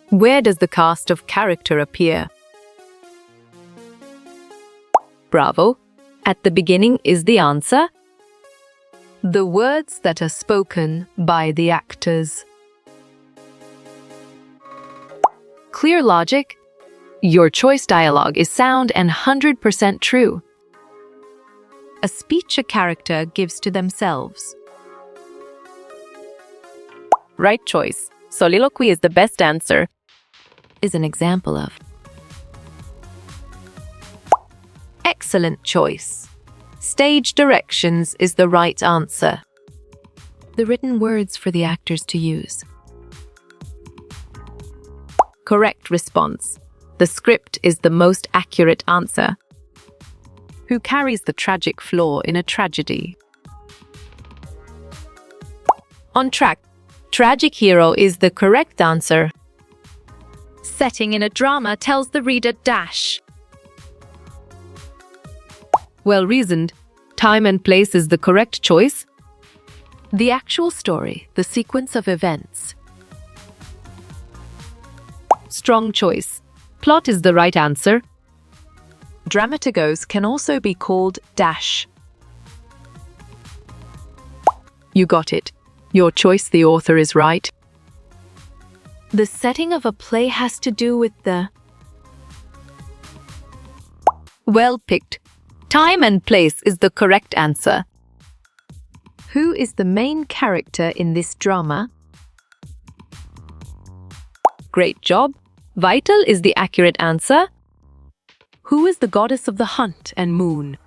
Where does the cast of character appear? Bravo! At the beginning is the answer. The words that are spoken by the actors. Clear logic. Your choice dialogue is sound and 100% true. A speech a character gives to themselves. Right choice. Soliloquy is the best answer. Is an example of. Excellent choice. Stage directions is the right answer. The written words for the actors to use. Correct response. The script is the most accurate answer. Who carries the tragic flaw in a tragedy? On track. Tragic hero is the correct answer. Setting in a drama tells the reader dash. Well reasoned. Time and place is the correct choice. The actual story, the sequence of events. Strong choice. Plot is the right answer. Dramatigos can also be called dash. You got it. Your choice, the author, is right. The setting of a play has to do with the. Well picked. Time and place is the correct answer. Who is the main character in this drama? Great job. Vital is the accurate answer. Who is the goddess of the hunt and moon?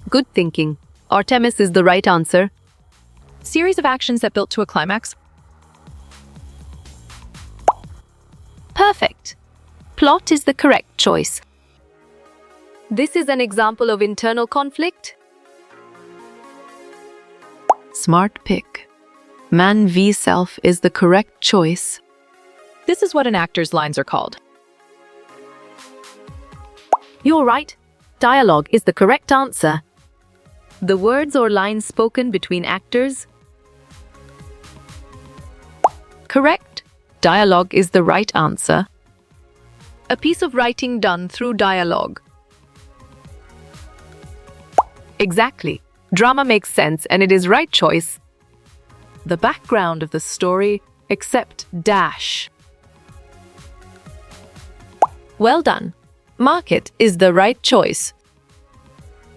Good thinking. Artemis is the right answer. Series of actions that built to a climax. Perfect. Plot is the correct choice. This is an example of internal conflict. Smart pick. Man v self is the correct choice. This is what an actor's lines are called. You're right. Dialogue is the correct answer. The words or lines spoken between actors. Correct. Dialogue is the right answer. A piece of writing done through dialogue. Exactly. Drama makes sense and it is right choice. The background of the story, except dash. Well done. Market is the right choice.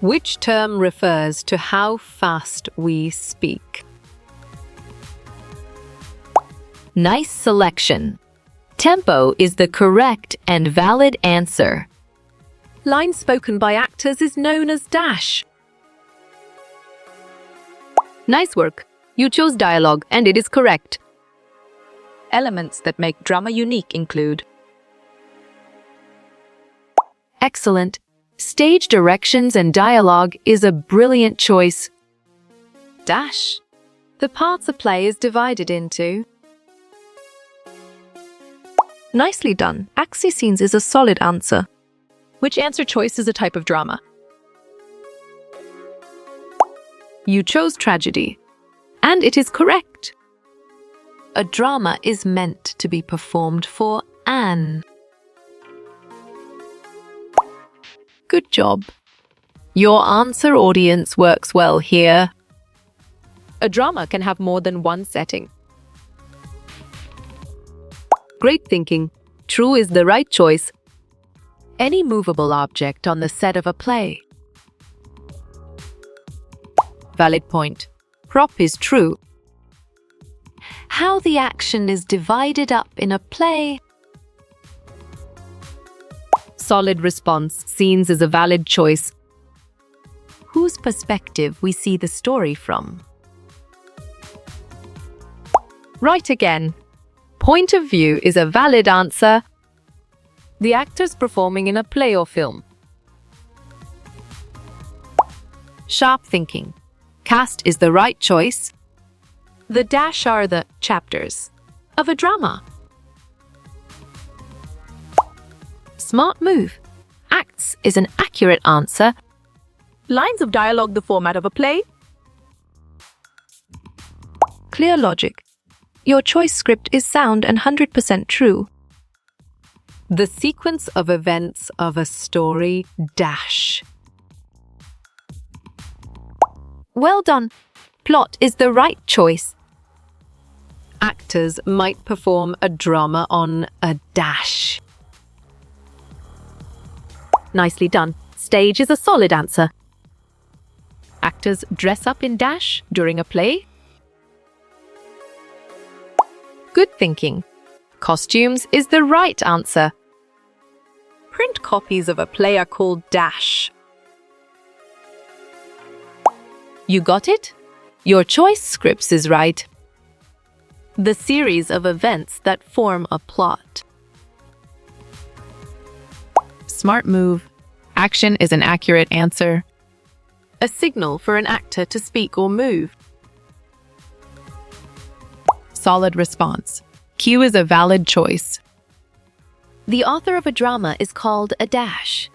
Which term refers to how fast we speak? Nice selection. Tempo is the correct and valid answer. Line spoken by actors is known as dash. Nice work. You chose dialogue and it is correct. Elements that make drama unique include. Excellent. Stage directions and dialogue is a brilliant choice. Dash. The parts a play is divided into. Nicely done. Axis scenes is a solid answer. Which answer choice is a type of drama? You chose tragedy. And it is correct. A drama is meant to be performed for an. Good job. Your answer audience works well here. A drama can have more than one setting. Great thinking. True is the right choice. Any movable object on the set of a play. Valid point. Prop is true. How the action is divided up in a play. Solid response. Scenes is a valid choice. Whose perspective we see the story from? Right again. Point of view is a valid answer. The actors performing in a play or film. Sharp thinking. Cast is the right choice. The dash are the chapters of a drama. Smart move. Acts is an accurate answer. Lines of dialogue the format of a play. Clear logic. Your choice script is sound and 100% true. The sequence of events of a story dash. Well done. Plot is the right choice. Actors might perform a drama on a dash. Nicely done. Stage is a solid answer. Actors dress up in dash during a play. Good thinking. Costumes is the right answer. Print copies of a play are called dash. You got it? Your choice scripts is right. The series of events that form a plot. Smart move. Action is an accurate answer. A signal for an actor to speak or move. Solid response. Cue is a valid choice. The author of a drama is called a dash.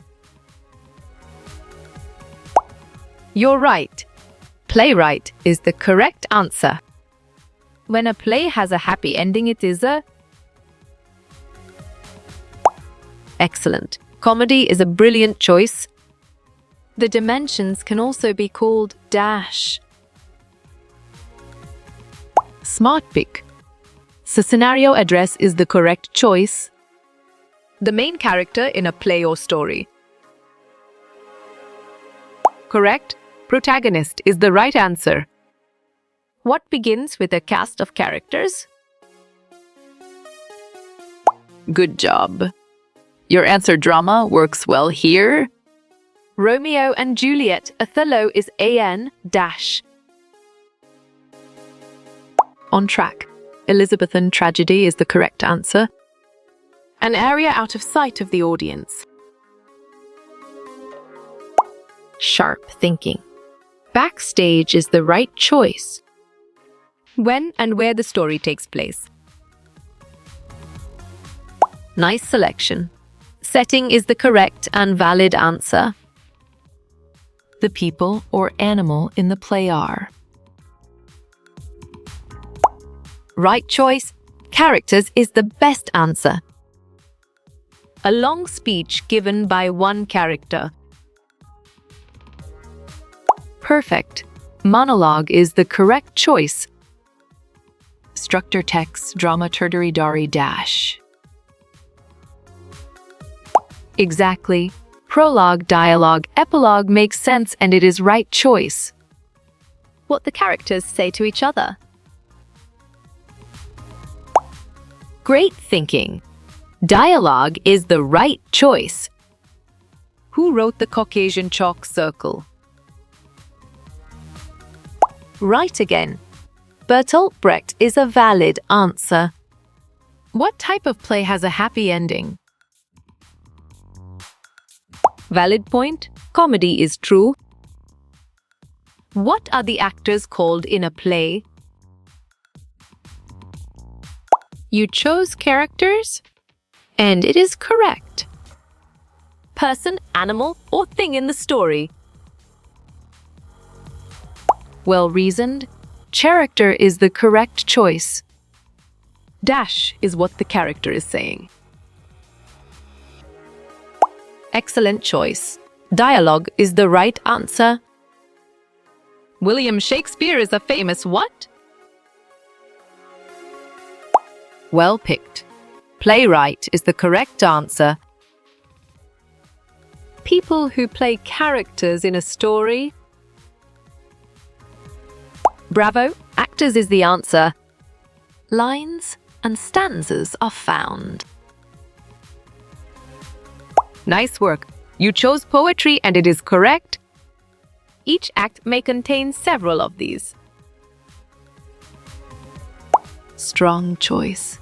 You're right. Playwright is the correct answer. When a play has a happy ending, it is a... Excellent. Comedy is a brilliant choice. The dimensions can also be called dash. Smart pick. So scenario address is the correct choice. The main character in a play or story. Correct. Protagonist is the right answer. What begins with a cast of characters? Good job. Your answer drama works well here. Romeo and Juliet, Othello is AN dash. On track. Elizabethan tragedy is the correct answer. An area out of sight of the audience. Sharp thinking. Backstage is the right choice. When and where the story takes place. Nice selection. Setting is the correct and valid answer. The people or animal in the play are. Right choice. Characters is the best answer. A long speech given by one character. Perfect. Monologue is the correct choice. Structure text, drama, tertiary, dari, dash. Exactly. Prologue, dialogue, epilogue makes sense and it is right choice. What the characters say to each other. Great thinking. Dialogue is the right choice. Who wrote the Caucasian chalk circle? Right again. Bertolt Brecht is a valid answer. What type of play has a happy ending? Valid point. Comedy is true. What are the actors called in a play? You chose characters, and it is correct. Person, animal, or thing in the story. Well reasoned. Character is the correct choice. Dash is what the character is saying. Excellent choice. Dialogue is the right answer. William Shakespeare is a famous what? Well picked. Playwright is the correct answer. People who play characters in a story. Bravo. Actors is the answer. Lines and stanzas are found. Nice work. You chose poetry and it is correct. Each act may contain several of these. Strong choice.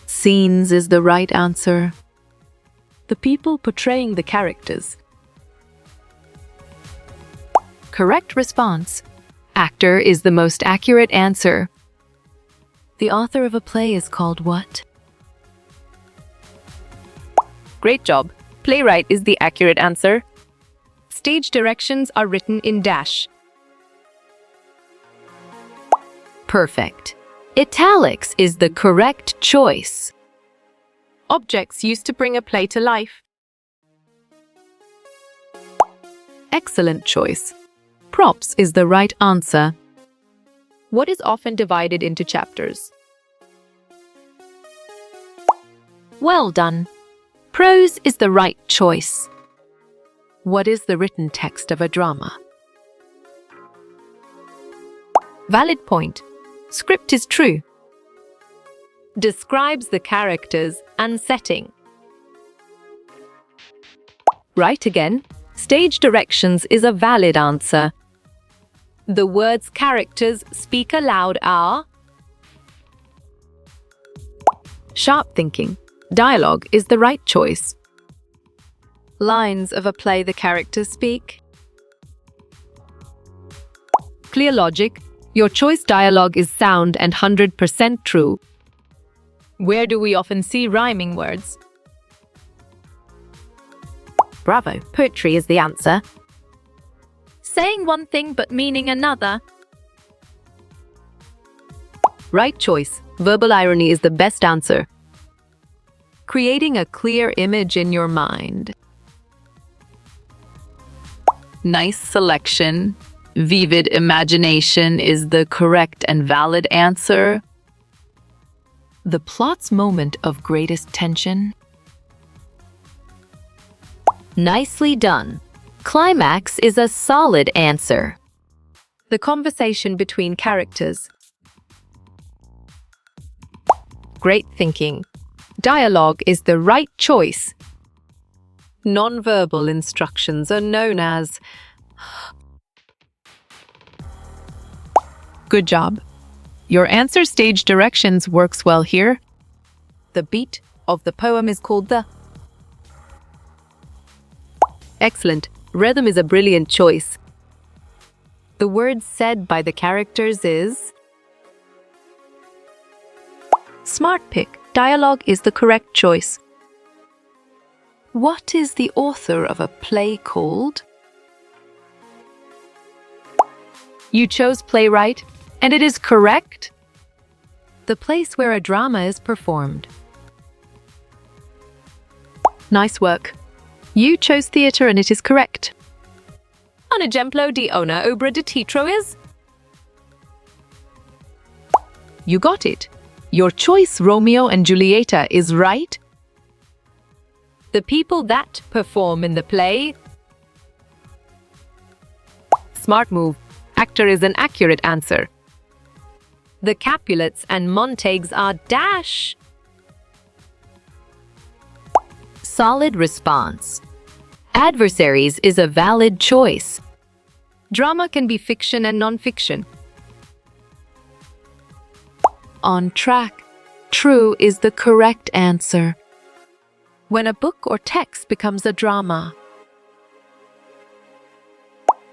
Scenes is the right answer. The people portraying the characters. Correct response. Actor is the most accurate answer. The author of a play is called what? Great job. Playwright is the accurate answer. Stage directions are written in dash. Perfect. Italics is the correct choice. Objects used to bring a play to life. Excellent choice. Props is the right answer. What is often divided into chapters? Well done. Prose is the right choice. What is the written text of a drama? Valid point. Script is true. Describes the characters and setting. Right again. Stage directions is a valid answer. The words characters speak aloud are sharp thinking. Dialogue is the right choice. Lines of a play the characters speak. Clear logic. Your choice dialogue is sound and 100% true. Where do we often see rhyming words? Bravo. Poetry is the answer. Saying one thing but meaning another. Right choice. Verbal irony is the best answer. Creating a clear image in your mind. Nice selection. Vivid imagination is the correct and valid answer. The plot's moment of greatest tension. Nicely done. Climax is a solid answer. The conversation between characters. Great thinking. Dialogue is the right choice. Non-verbal instructions are known as. Good job. Your answer stage directions works well here. The beat of the poem is called the. Excellent. Rhythm is a brilliant choice. The words said by the characters is. Smart pick. Dialogue is the correct choice. What is the author of a play called? You chose playwright, and it is correct. The place where a drama is performed. Nice work. You chose theatre, and it is correct. Un ejemplo de una obra de teatro is? You got it. Your choice, Romeo and Julieta, is right. The people that perform in the play. Smart move. Actor is an accurate answer. The Capulets and Montagues are dash. Solid response. Adversaries is a valid choice. Drama can be fiction and non-fiction. On track. True is the correct answer. When a book or text becomes a drama.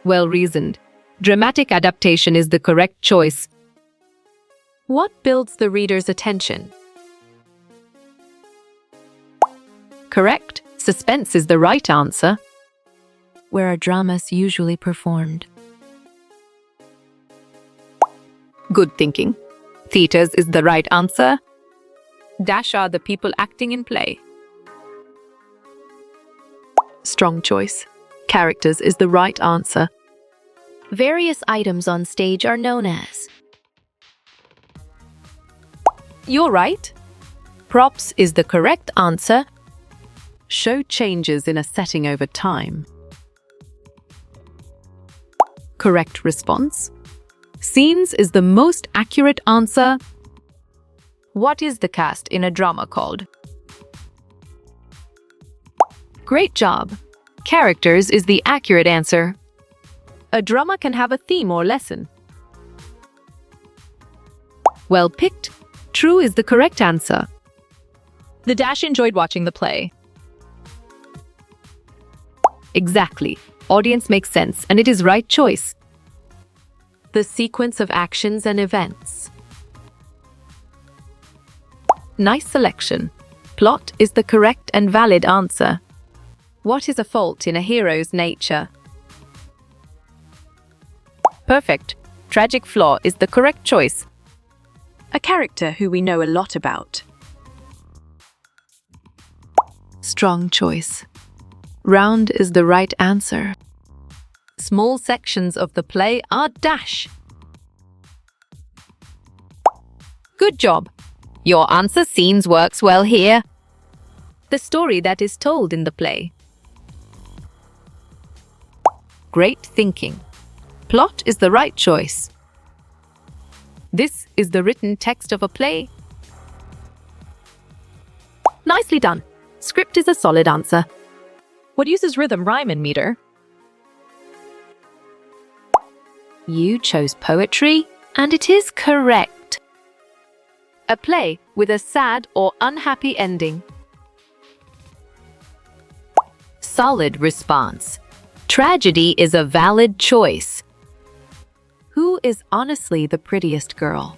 Well reasoned. Dramatic adaptation is the correct choice. What builds the reader's attention? Correct. Suspense is the right answer. Where are dramas usually performed? Good thinking. Theatres is the right answer. Dash are the people acting in play. Strong choice. Characters is the right answer. Various items on stage are known as. You're right. Props is the correct answer. Show changes in a setting over time. Correct response. Scenes is the most accurate answer. What is the cast in a drama called? Great job. Characters is the accurate answer. A drama can have a theme or lesson. Well picked. True is the correct answer. The dash enjoyed watching the play. Exactly. Audience makes sense, and it is right choice. The sequence of actions and events. Nice selection. Plot is the correct and valid answer. What is a fault in a hero's nature? Perfect. Tragic flaw is the correct choice. A character who we know a lot about. Strong choice. Round is the right answer. Small sections of the play are dash. Good job. Your answer scenes works well here. The story that is told in the play. Great thinking. Plot is the right choice. This is the written text of a play. Nicely done. Script is a solid answer. What uses rhythm, rhyme, and meter? You chose poetry, and it is correct. A play with a sad or unhappy ending. Solid response. Tragedy is a valid choice. Who is honestly the prettiest girl?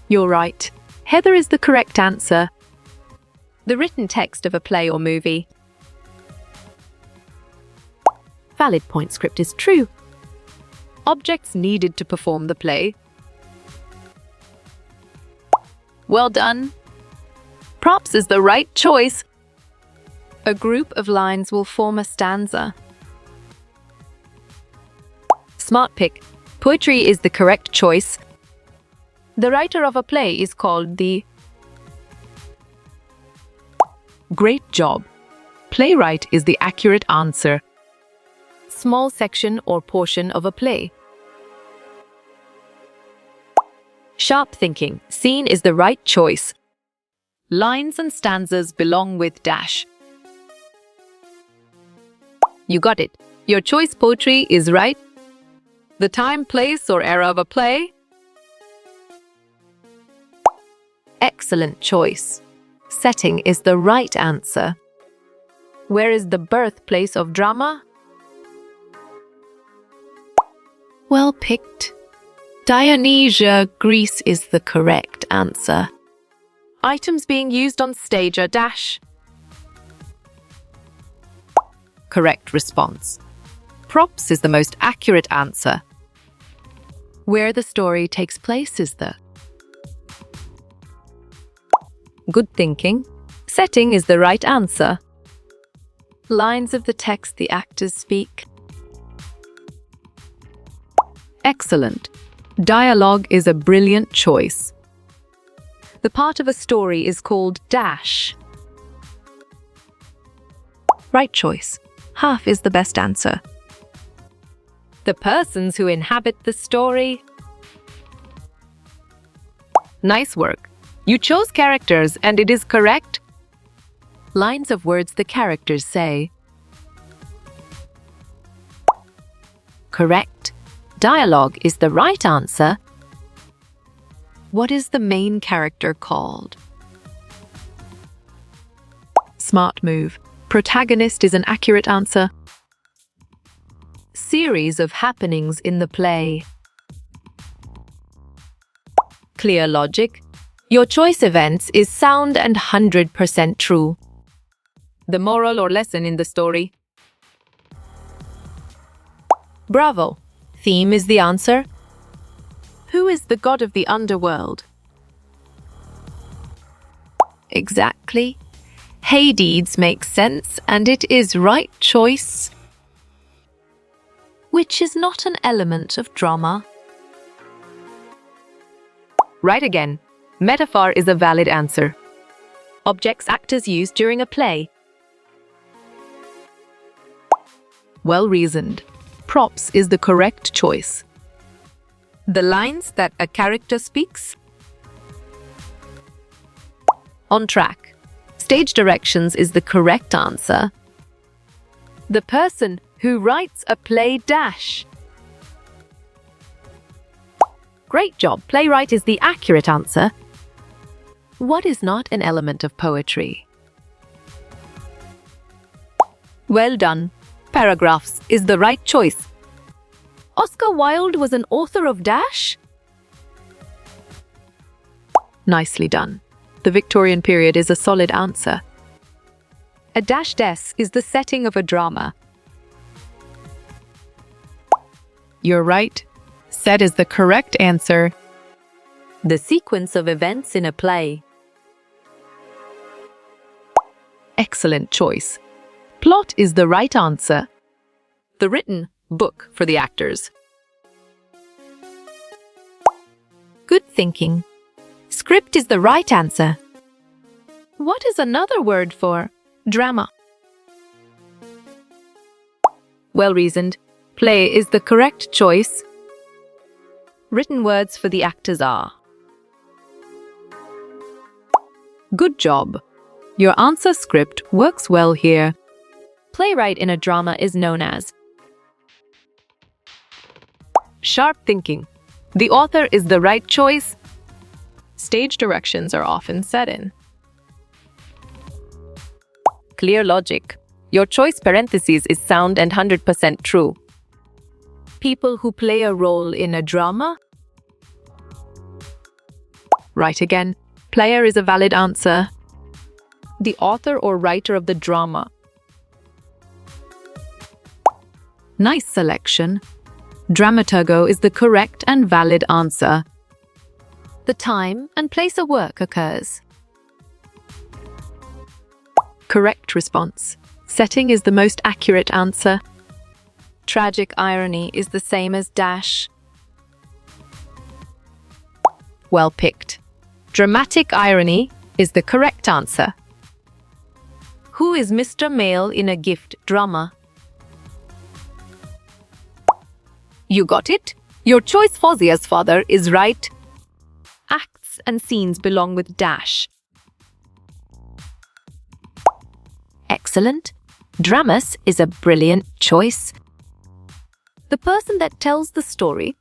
You're right. Heather is the correct answer. The written text of a play or movie. Valid point. Script is true. Objects needed to perform the play. Well done. Props is the right choice. A group of lines will form a stanza. Smart pick. Poetry is the correct choice. The writer of a play is called the... Great job. Playwright is the accurate answer. Small section or portion of a play. Sharp thinking. Scene is the right choice. Lines and stanzas belong with dash. You got it. Your choice poetry is right. The time, place, or era of a play. Excellent choice. Setting is the right answer. Where is the birthplace of drama? Well picked. Dionysia, Greece is the correct answer. Items being used on stage are dash. Correct response. Props is the most accurate answer. Where the story takes place is the... Good thinking. Setting is the right answer. Lines of the text the actors speak. Excellent. Dialogue is a brilliant choice. The part of a story is called dash. Right choice. Half is the best answer. The persons who inhabit the story. Nice work. You chose characters and it is correct. Lines of words the characters say. Correct. Dialogue is the right answer. What is the main character called? Smart move. Protagonist is an accurate answer. Series of happenings in the play. Clear logic. Your choice events is sound and 100% true. The moral or lesson in the story. Bravo. Theme is the answer. Who is the god of the underworld? Exactly. Hades makes sense and it is right choice. Which is not an element of drama. Right again. Metaphor is a valid answer. Objects actors use during a play. Well reasoned. Props is the correct choice. The lines that a character speaks. On track. Stage directions is the correct answer. The person who writes a play dash. Great job. Playwright is the accurate answer. What is not an element of poetry? Well done. Paragraphs is the right choice. Oscar Wilde was an author of dash? Nicely done. The Victorian period is a solid answer. A dash des is the setting of a drama. You're right. Set is the correct answer. The sequence of events in a play. Excellent choice. Plot is the right answer. The written book for the actors. Good thinking. Script is the right answer. What is another word for drama? Well reasoned. Play is the correct choice. Written words for the actors are. Good job. Your answer script works well here. Playwright in a drama is known as. Sharp thinking. The author is the right choice. Stage directions are often set in. Clear logic. Your choice parentheses is sound and 100% true. People who play a role in a drama? Right again. Player is a valid answer. The author or writer of the drama. Nice selection. Dramaturgo is the correct and valid answer. The time and place of work occurs. Correct response. Setting is the most accurate answer. Tragic irony is the same as dash. Well picked. Dramatic irony is the correct answer. Who is Mr. Male in a gift drama? You got it? Your choice Fozia's father is right. Acts and scenes belong with dash. Excellent. Dramas is a brilliant choice. The person that tells the story.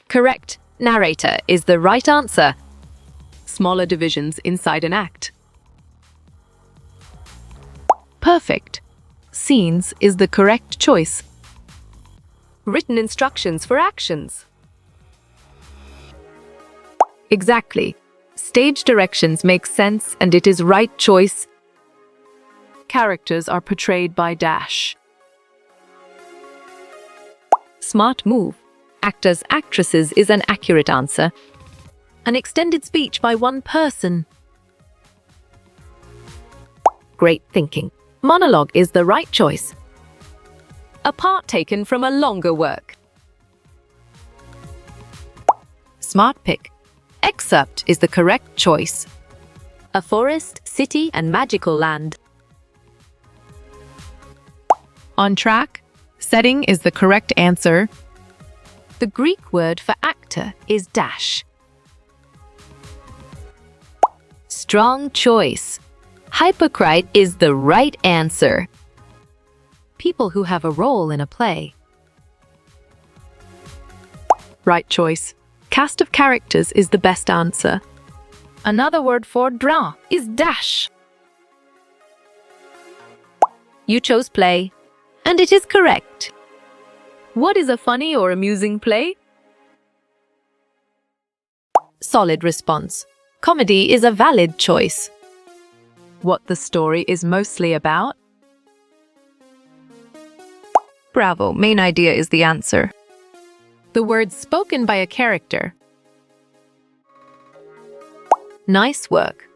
Correct. Narrator is the right answer. Smaller divisions inside an act. Perfect. Scenes is the correct choice. Written instructions for actions. Exactly. Stage directions make sense and it is right choice. Characters are portrayed by dash. Smart move. Actors, actresses is an accurate answer. An extended speech by one person. Great thinking. Monologue is the right choice. A part taken from a longer work. Smart pick. Excerpt is the correct choice. A forest, city, and magical land. On track. Setting is the correct answer. The Greek word for actor is dash. Strong choice. Hypocrite is the right answer. People who have a role in a play. Right choice. Cast of characters is the best answer. Another word for drama is dash. You chose play, and it is correct. What is a funny or amusing play? Solid response. Comedy is a valid choice. What the story is mostly about? Bravo, main idea is the answer. The words spoken by a character. Nice work.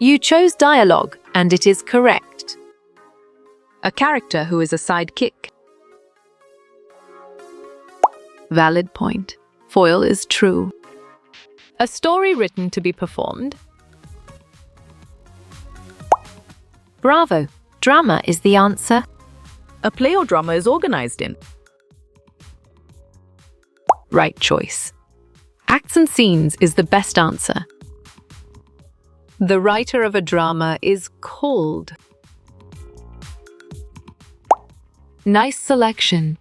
You chose dialogue, and it is correct. A character who is a sidekick. Valid point. Foil is true. A story written to be performed. Bravo. Drama is the answer. A play or drama is organized in. Right choice. Acts and scenes is the best answer. The writer of a drama is called. Nice selection.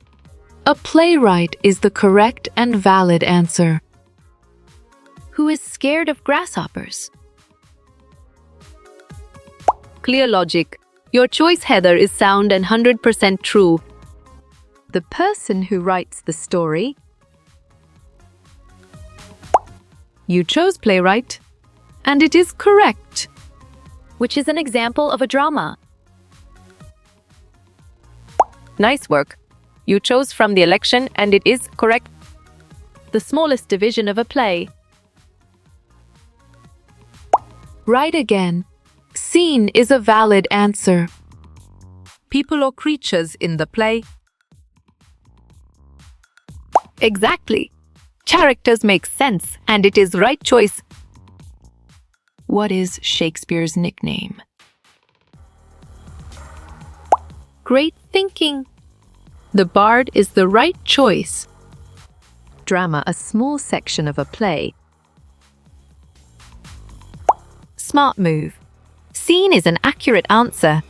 A playwright is the correct and valid answer. Who is scared of grasshoppers? Clear logic. Your choice, Heather, is sound and 100% true. The person who writes the story. You chose playwright, and it is correct. Which is an example of a drama. Nice work. You chose from the election and it is correct. The smallest division of a play. Right again. Scene is a valid answer. People or creatures in the play. Exactly. Characters make sense and it is right choice. What is Shakespeare's nickname? Great thinking. The bard is the right choice. Drama, a small section of a play. Smart move. Scene is an accurate answer.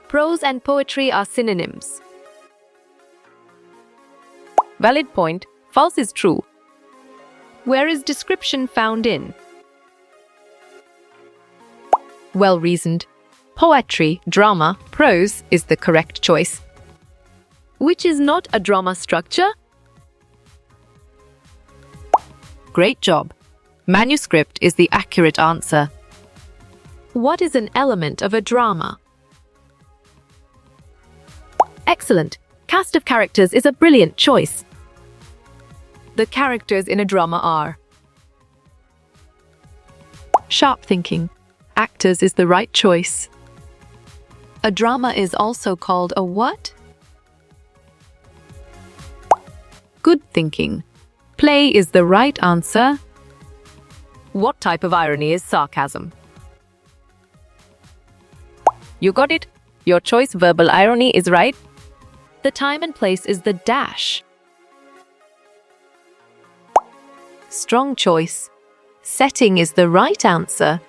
Prose and poetry are synonyms. Valid point. False is true. Where is description found in? Well reasoned. Poetry, drama, prose is the correct choice. Which is not a drama structure? Great job. Manuscript is the accurate answer. What is an element of a drama? Excellent. Cast of characters is a brilliant choice. The characters in a drama are sharp thinking. Actors is the right choice. A drama is also called a what? Good thinking. Play is the right answer. What type of irony is sarcasm? You got it. Your choice, verbal irony, is right. The time and place is the dash. Strong choice. Setting is the right answer.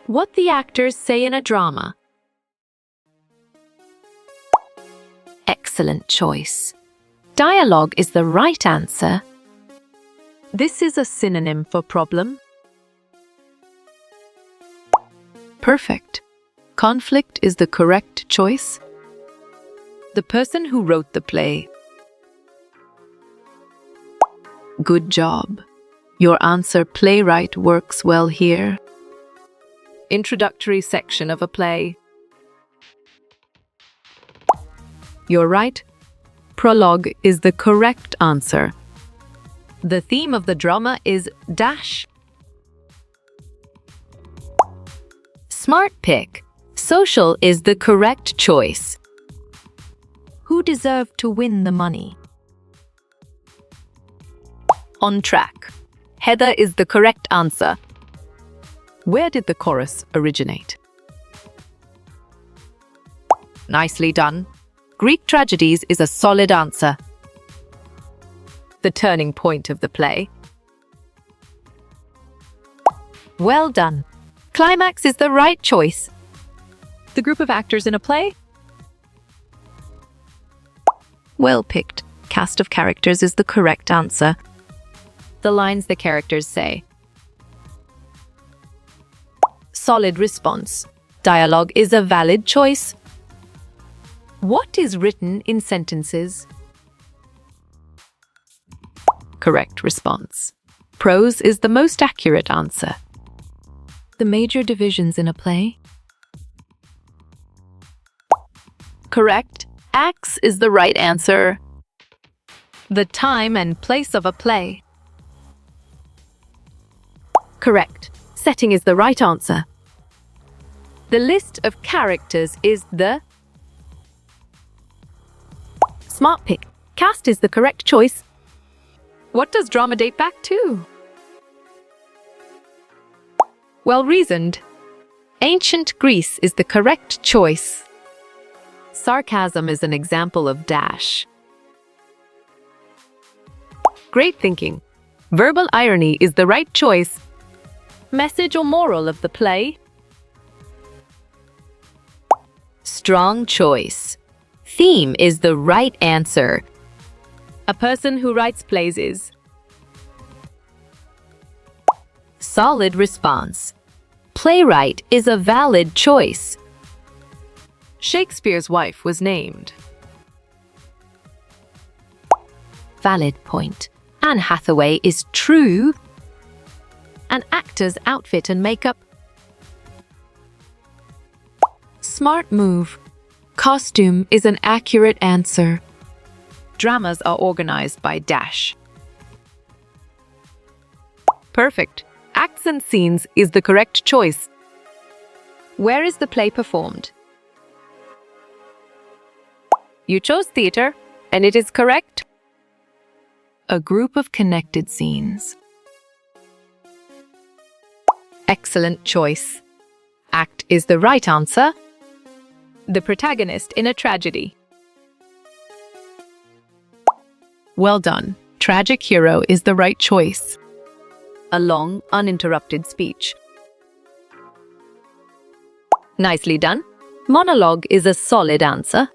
What the actors say in a drama. Excellent choice. Dialogue is the right answer. This is a synonym for problem. Perfect. Conflict is the correct choice. The person who wrote the play. Good job. Your answer, playwright, works well here. Introductory section of a play. You're right. Prologue is the correct answer. The theme of the drama is dash. Smart pick. Social is the correct choice. Who deserved to win the money? On track. Heather is the correct answer. Where did the chorus originate? Nicely done. Greek tragedies is a solid answer. The turning point of the play. Well done. Climax is the right choice. The group of actors in a play? Well picked. Cast of characters is the correct answer. The lines the characters say. Solid response. Dialogue is a valid choice. What is written in sentences? Correct response. Prose is the most accurate answer. The major divisions in a play? Correct. Acts is the right answer. The time and place of a play? Correct. Setting is the right answer. The list of characters is the smart pick. Cast is the correct choice. What does drama date back to? Well reasoned. Ancient Greece is the correct choice. Sarcasm is an example of dash. Great thinking. Verbal irony is the right choice. Message or moral of the play? Strong choice. Theme is the right answer. A person who writes plays is. Solid response. Playwright is a valid choice. Shakespeare's wife was named. Valid point. Anne Hathaway is true. An actor's outfit and makeup. Smart move. Costume is an accurate answer. Dramas are organized by dash. Perfect. Acts and scenes is the correct choice. Where is the play performed? You chose theater, and it is correct. A group of connected scenes. Excellent choice. Act is the right answer. The protagonist in a tragedy. Well done. Tragic hero is the right choice. A long, uninterrupted speech. Nicely done. Monologue is a solid answer.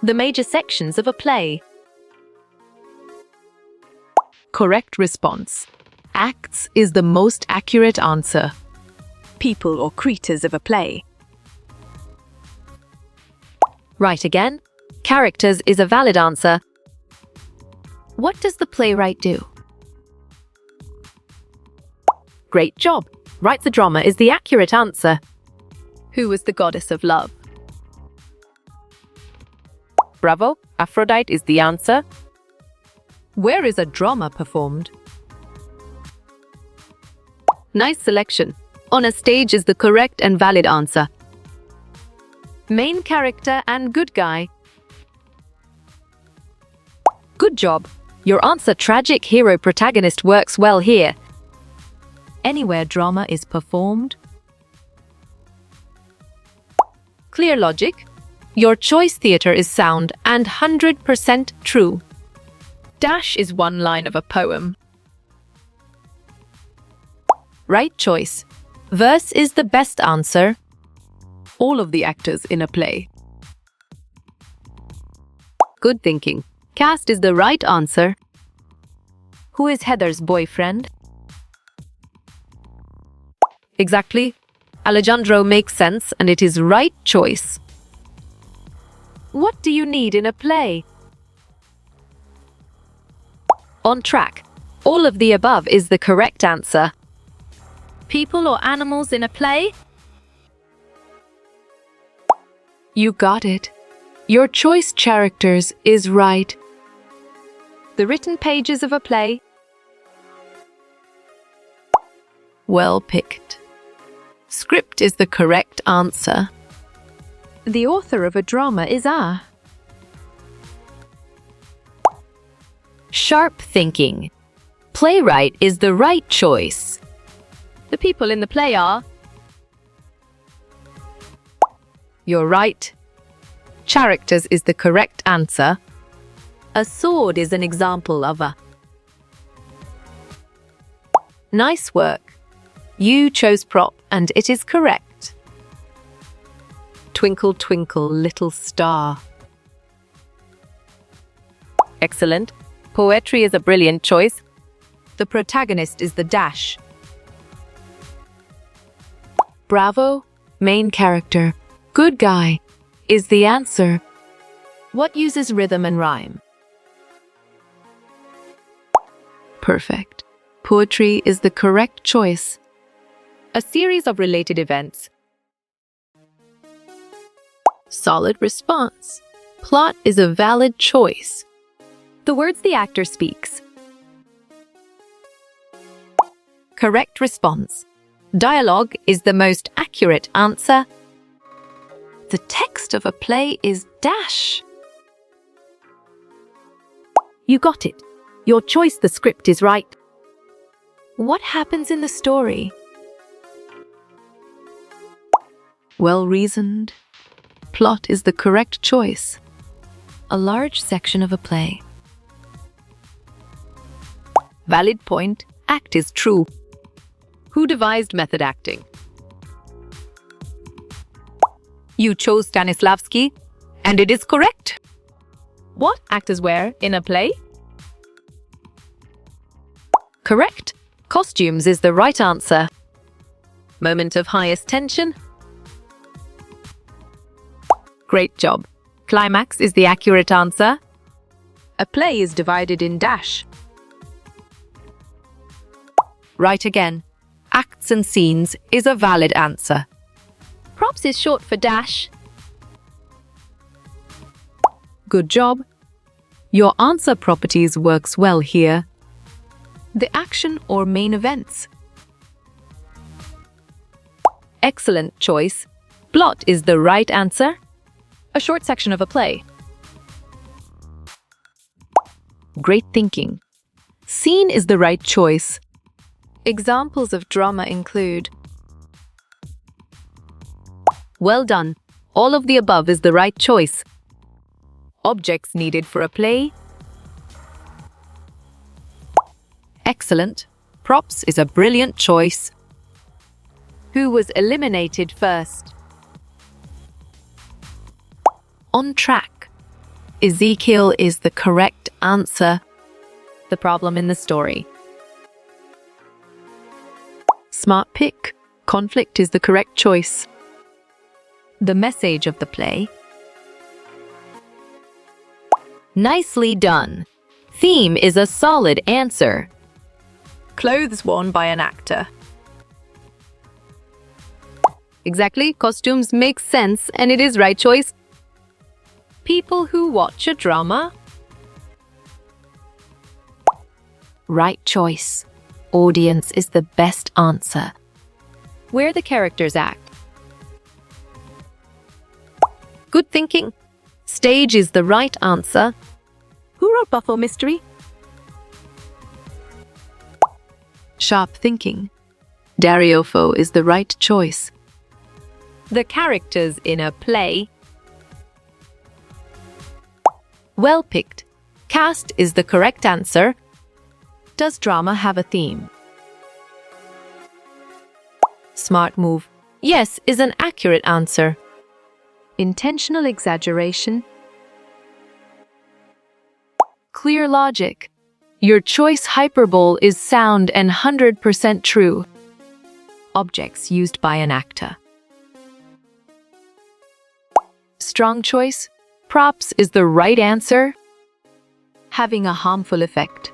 The major sections of a play. Correct response. Acts is the most accurate answer. People or creatures of a play. Right again. Characters is a valid answer. What does the playwright do? Great job. Write the drama is the accurate answer. Who was the goddess of love? Bravo. Aphrodite is the answer. Where is a drama performed? Nice selection. On a stage is the correct and valid answer. Main character and good guy. Good job. Your answer tragic hero protagonist works well here. Anywhere drama is performed. Clear logic. Your choice theater is sound and 100% true. Dash is one line of a poem. Right choice. Verse is the best answer. All of the actors in a play. Good thinking. Cast is the right answer. Who is Heather's boyfriend? Exactly. Alejandro makes sense and it is right choice. What do you need in a play? On track. All of the above is the correct answer. People or animals in a play? You got it. Your choice characters is right. The written pages of a play? Well picked. Script is the correct answer. The author of a drama is a. Sharp thinking. Playwright is the right choice. The people in the play are. You're right. Characters is the correct answer. A sword is an example of a. Nice work. You chose prop and it is correct. Twinkle, twinkle, little star. Excellent. Poetry is a brilliant choice. The protagonist is the dash. Bravo. Main character. Good guy is the answer. What uses rhythm and rhyme? Perfect. Poetry is the correct choice. A series of related events. Solid response. Plot is a valid choice. The words the actor speaks. Correct response. Dialogue is the most accurate answer. The text of a play is dash. You got it. Your choice, the script is right. What happens in the story? Well reasoned. Plot is the correct choice. A large section of a play. Valid point. Act is true. Who devised method acting? You chose Stanislavski, and it is correct. What actors wear in a play? Correct. Costumes is the right answer. Moment of highest tension. Great job. Climax is the accurate answer. A play is divided in dash. Right again. Acts and scenes is a valid answer. Props is short for dash. Good job. Your answer properties works well here. The action or main events. Excellent choice. Plot is the right answer. A short section of a play. Great thinking. Scene is the right choice. Examples of drama include: Well done. All of the above is the right choice. Objects needed for a play. Excellent. Props is a brilliant choice. who was eliminated first? On track. Ezekiel is the correct answer. The problem in the story. Smart pick. Conflict is the correct choice. The message of the play. Nicely done. Theme is a solid answer. Clothes worn by an actor. Exactly. Costumes make sense and it is right choice. People who watch a drama. Right choice. Audience is the best answer. Where the characters act. Good thinking. Stage is the right answer. Who wrote Buffalo Mystery? Sharp thinking. Dario Fo is the right choice. The characters in a play. Well picked. Cast is the correct answer. Does drama have a theme? Smart move. Yes is an accurate answer. Intentional exaggeration. Clear logic. Your choice hyperbole is sound and 100% true. Objects used by an actor. Strong choice. Props is the right answer. Having a harmful effect.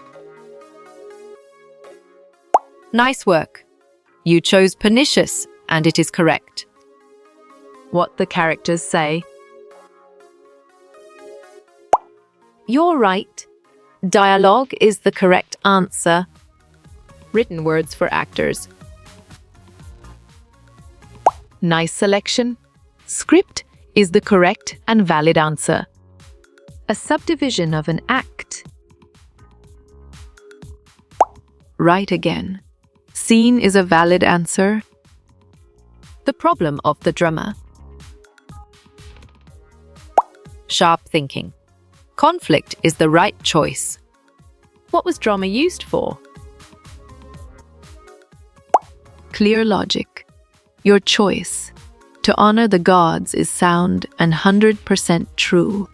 Nice work. You chose pernicious, and it is correct. What the characters say. You're right. Dialogue is the correct answer. Written words for actors. Nice selection. Script is the correct and valid answer. A subdivision of an act. Right again. Scene is a valid answer. The problem of the drama. Sharp thinking. Conflict is the right choice. What was drama used for? Clear logic. Your choice. To honor the gods is sound and 100% true.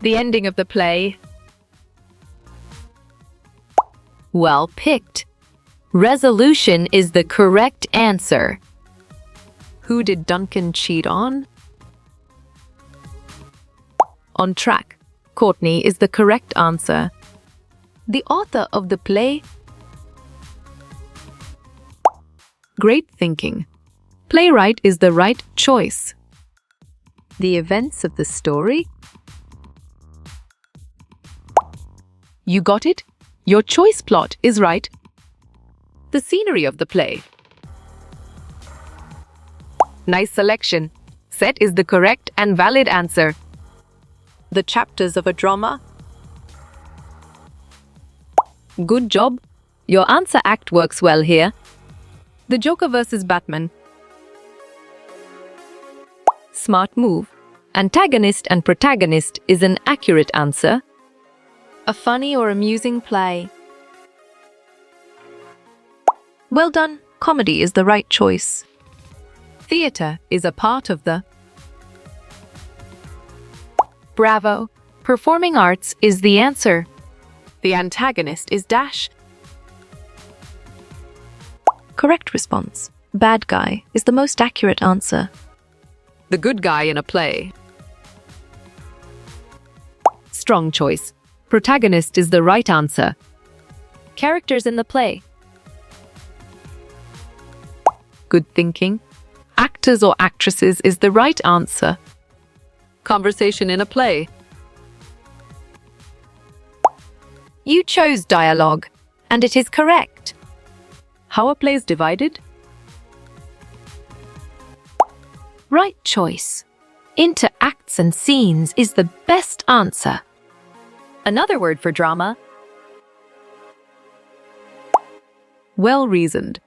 The ending of the play. Well picked. Resolution is the correct answer. Who did Duncan cheat on? On track. Courtney is the correct answer. The author of the play. Great thinking. Playwright is the right choice. The events of the story. You got it? Your choice plot is right. The scenery of the play. Nice selection. Set is the correct and valid answer. The chapters of a drama. Good job. Your answer act works well here. The Joker versus Batman. Smart move. Antagonist and protagonist is an accurate answer. A funny or amusing play. Well done. Comedy is the right choice. Theatre is a part of the. Bravo. Performing arts is the answer. The antagonist is Dash. Correct response. Bad guy is the most accurate answer. The good guy in a play. Strong choice. Protagonist is the right answer. Characters in the play. Good thinking. Actors or actresses is the right answer. Conversation in a play. You chose dialogue, and it is correct. How a play is divided? Right choice. Into acts and scenes is the best answer. Another word for drama? Well reasoned.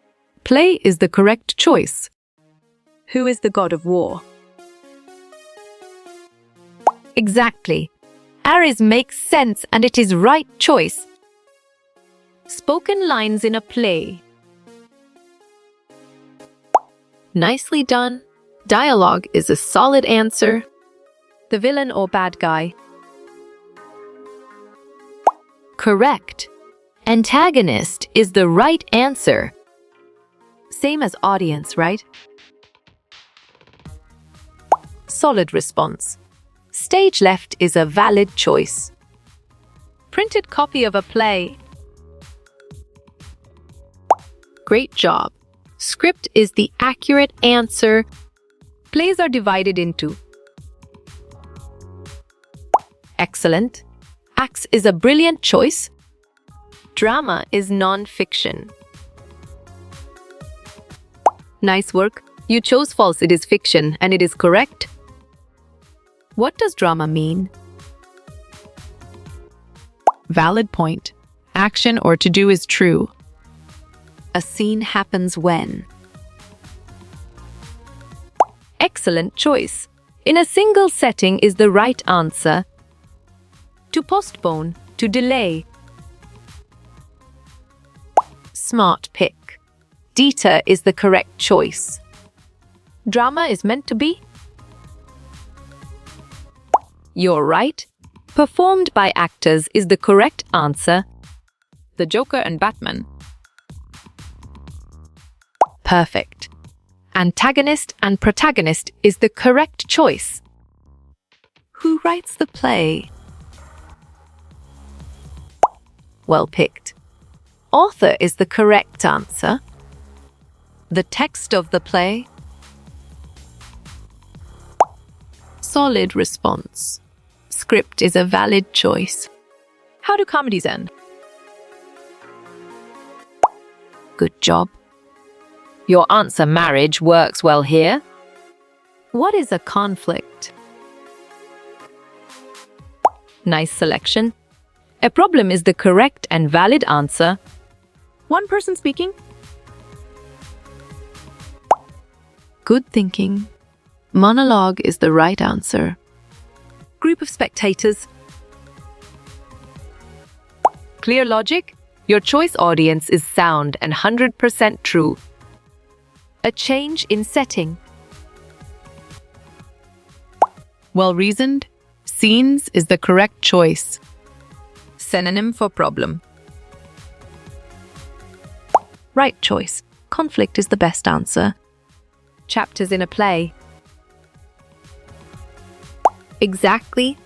Play is the correct choice. Who is the god of war? Exactly. Ares makes sense and it is right choice. Spoken lines in a play. Nicely done. Dialogue is a solid answer. The villain or bad guy? Correct. Antagonist is the right answer. Same as audience, right? Solid response. Stage left is a valid choice. Printed copy of a play. Great job. Script is the accurate answer. Plays are divided into. Excellent. Acts is a brilliant choice. Drama is non-fiction. Nice work. You chose false, it is fiction, and it is correct. What does drama mean? Valid point. Action or to do is true. A scene happens when. Excellent choice. In a single setting is the right answer. To postpone, to delay. Smart pick. Dita is the correct choice. Drama is meant to be. You're right. Performed by actors is the correct answer. The Joker and Batman. Perfect. Antagonist and protagonist is the correct choice. Who writes the play? Well picked. Author is the correct answer. The text of the play? Solid response. Script is a valid choice. How do comedies end? Good job. Your answer marriage works well here. What is a conflict? Nice selection. A problem is the correct and valid answer. One person speaking? Good thinking. Monologue is the right answer. Group of spectators? Clear logic? Your choice audience is sound and 100% true. A change in setting. Well reasoned? Scenes is the correct choice. Synonym for problem. Right choice. Conflict is the best answer. Chapters in a play. Exactly.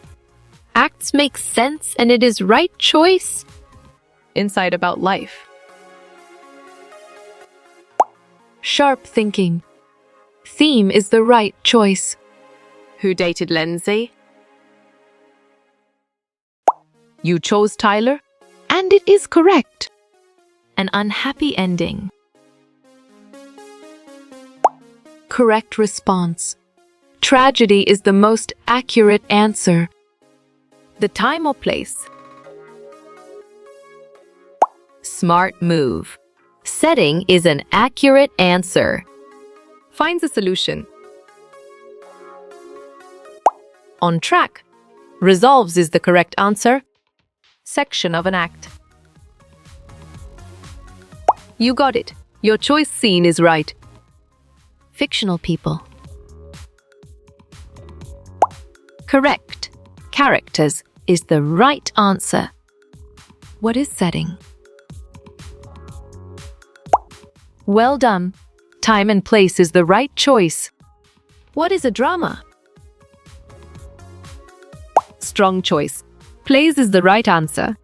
Acts make sense and it is right choice. Insight about life. Sharp thinking. Theme is the right choice. Who dated Lindsay? You chose Tyler? And it is correct. An unhappy ending. Correct response. Tragedy is the most accurate answer. The time or place? Smart move. Setting is an accurate answer. Finds a solution. On track. Resolves is the correct answer. Section of an act. You got it. Your choice scene is right. Fictional people. Correct. Characters is the right answer. What is setting? Well done. Time and place is the right choice. What is a drama? Strong choice. Plays is the right answer.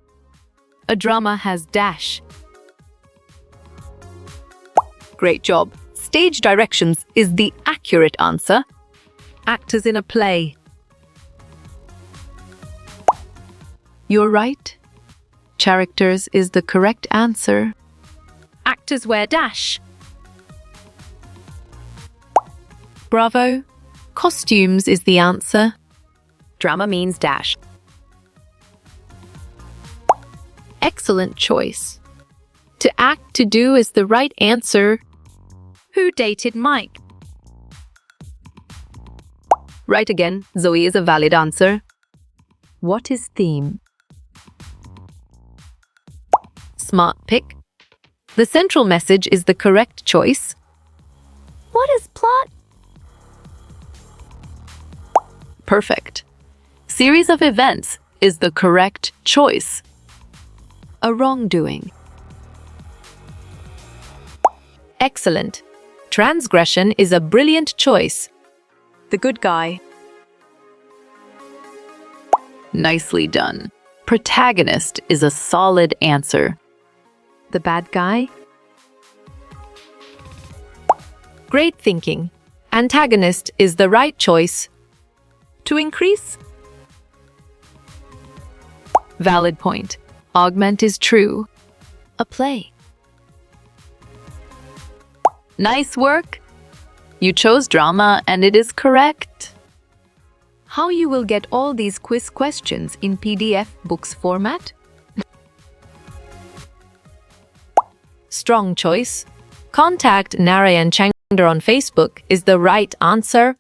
A drama has dash. Great job. Stage directions is the accurate answer. Actors in a play. You're right. characters is the correct answer. Actors wear dash. Bravo. Costumes is the answer. Drama means dash. Excellent choice. To act, to do is the right answer. Who dated Mike? Right again, Zoe is a valid answer. What is theme? Smart pick. The central message is the correct choice. What is plot? Perfect. Series of events is the correct choice. A wrongdoing. Excellent. Transgression is a brilliant choice. The good guy. Nicely done. Protagonist is a solid answer. The bad guy. Great thinking. Antagonist is the right choice. To increase. Valid point. Augment is true. A play. Nice work. You chose drama and it is correct. How you will get all these quiz questions in PDF books format? Strong choice. Contact Narayan Changder on Facebook is the right answer.